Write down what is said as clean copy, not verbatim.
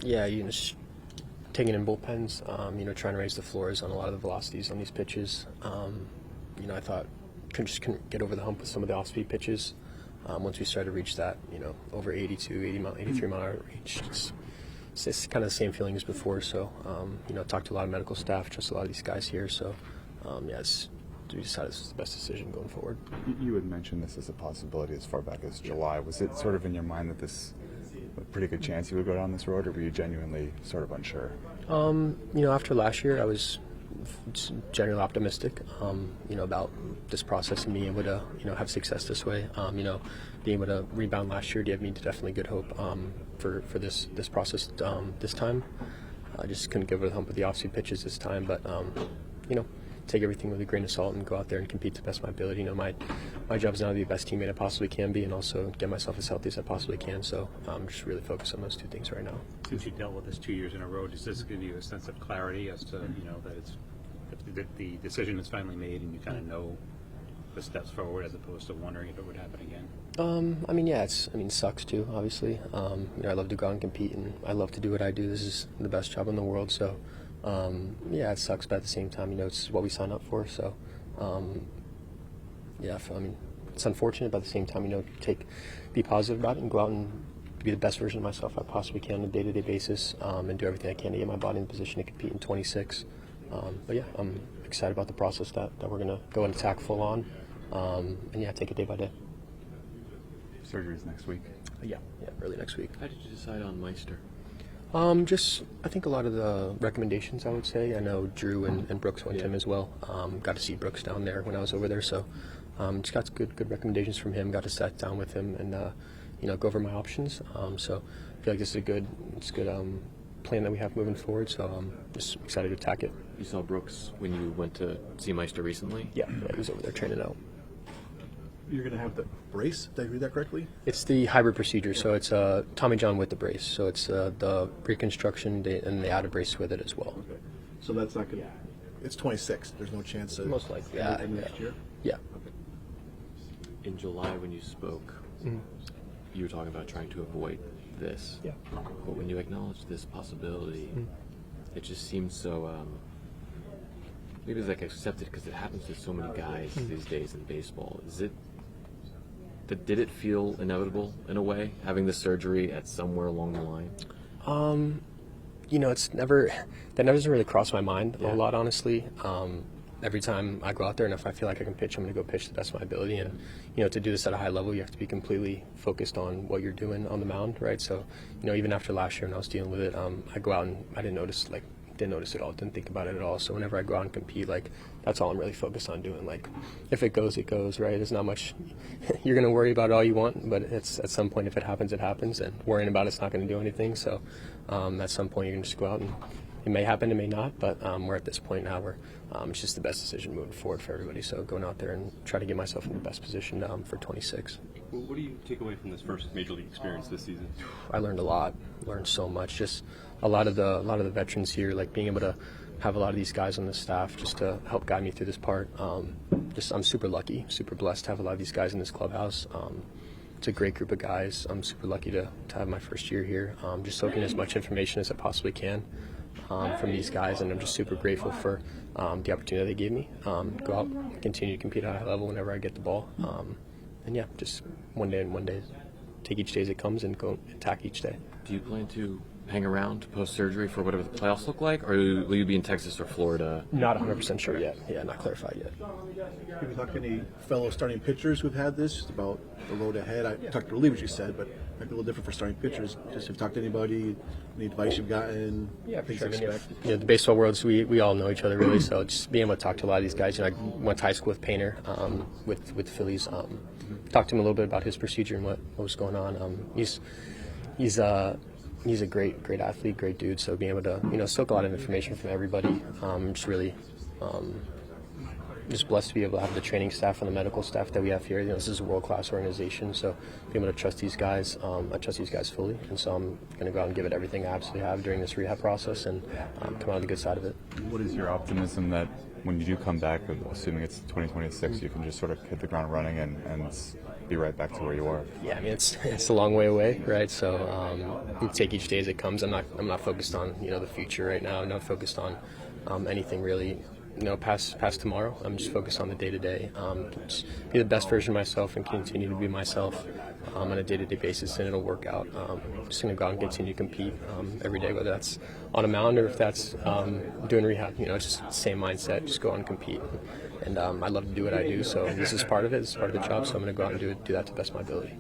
Yeah, just taking in bullpens, trying to raise the floors on a lot of the velocities on these pitches. I thought couldn't get over the hump with some of the off-speed pitches. Once we started to reach that, over 83 mile an hour range, it's kind of the same feeling as before. So, talked to a lot of medical staff, trust a lot of these guys here. So, we decided this was the best decision going forward. You had mentioned this as a possibility as far back as July. Was it sort of in your mind that this a pretty good chance you would go down this road, or were you genuinely sort of unsure? After last year, I was generally optimistic, about this process and being able to, have success this way. Being able to rebound last year gave me definitely good hope for this process this time. I just couldn't get over the hump with the off-speed pitches this time, but take everything with a grain of salt and go out there and compete to the best of my ability. My job is now to be the best teammate I possibly can be, and also get myself as healthy as I possibly can. So I'm just really focused on those two things right now. Since you dealt with this 2 years in a row, does this give you a sense of clarity as to that the decision is finally made and you kind of know the steps forward as opposed to wondering if it would happen again? It sucks too, obviously. I love to go out and compete, and I love to do what I do. This is the best job in the world, so it sucks, but at the same time, it's what we signed up for. So, it's unfortunate, but at the same time, be positive about it and go out and be the best version of myself I possibly can on a day-to-day basis, and do everything I can to get my body in position to compete in 26. I'm excited about the process that we're going to go and attack full on, take it day by day. Surgery's next week. Early next week. How did you decide on Meister? I think a lot of the recommendations, I would say. I know Drew and Brooks went to him as well. Got to see Brooks down there when I was over there, so just got good recommendations from him. Got to sit down with him and go over my options. So I feel like this is a good plan that we have moving forward. So I'm just excited to attack it. You saw Brooks when you went to see Meister recently? Yeah, he was over there training out. You're going to have the brace? Did I read that correctly? It's the hybrid procedure, so it's Tommy John with the brace. So it's the reconstruction, and they add a brace with it as well. Okay. So that's not going to... It's 26. There's no chance of... Most likely, next year? Yeah. Okay. In July when you spoke, you were talking about trying to avoid this. Yeah. But when you acknowledged this possibility, it just seemed so... maybe it's like accepted because it happens to so many guys these days in baseball. Did it feel inevitable in a way, having the surgery at somewhere along the line? It's never doesn't really cross my mind a lot, honestly. Every time I go out there, and if I feel like I can pitch, I'm going to go pitch to the best of my ability. And to do this at a high level, you have to be completely focused on what you're doing on the mound, right? So, even after last year when I was dealing with it, I go out and I didn't notice it all, didn't think about it at all. So whenever I go out and compete, that's all I'm really focused on doing. If it goes, it goes, right? There's not much you're going to worry about all you want, but it's at some point, if it happens, it happens, and worrying about it's not going to do anything. So at some point, you're going to just go out, and it may happen, it may not, but we're at this point now where it's just the best decision moving forward for everybody. So going out there and try to get myself in the best position for 26. Well, what do you take away from this first major league experience this season? I learned a lot. Learned so much. Just a lot of the veterans here, being able to have a lot of these guys on the staff just to help guide me through this part. I'm super lucky, super blessed to have a lot of these guys in this clubhouse. It's a great group of guys. I'm super lucky to have my first year here. Just soaking as much information as I possibly can from these guys, and I'm just super grateful for the opportunity they gave me. Go out and continue to compete at a high level whenever I get the ball. Just one day, take each day as it comes and go attack each day. Do you plan to hang around post-surgery for whatever the playoffs look like, or will you be in Texas or Florida? Not 100% sure yet. Yeah, not clarified yet. Have you talked to any fellow starting pitchers who've had this about the road ahead? I talked to relievers, you said, but it might be a little different for starting pitchers. Just have you talked to anybody, any advice you've gotten? Yeah, for sure. Expect? The baseball worlds, we all know each other really, so just being able to talk to a lot of these guys. I went to high school with Painter, with the Phillies. Talked to him a little bit about his procedure and what was going on. He's a great athlete, great dude. So being able to soak a lot of information from everybody, just really just blessed to be able to have the training staff and the medical staff that we have here. This is a world-class organization, so being able to trust these guys, I trust these guys fully, and so I'm going to go out and give it everything I absolutely have during this rehab process and come out on the good side of it. What is your optimism that when you do come back, assuming it's 2026, you can just sort of hit the ground running and be right back to where you are? Yeah, I mean it's a long way away, right? So you take each day as it comes. I'm not focused on the future right now. I'm not focused on anything really past tomorrow. I'm just focused on the day to day. Just be the best version of myself and continue to be myself on a day-to-day basis, and it'll work out. I'm just going to go out and continue to compete every day, whether that's on a mound or if that's doing rehab. It's just the same mindset. Just go out and compete. And I love to do what I do, so this is part of it. It's part of the job, so I'm going to go out and do that to the best of my ability.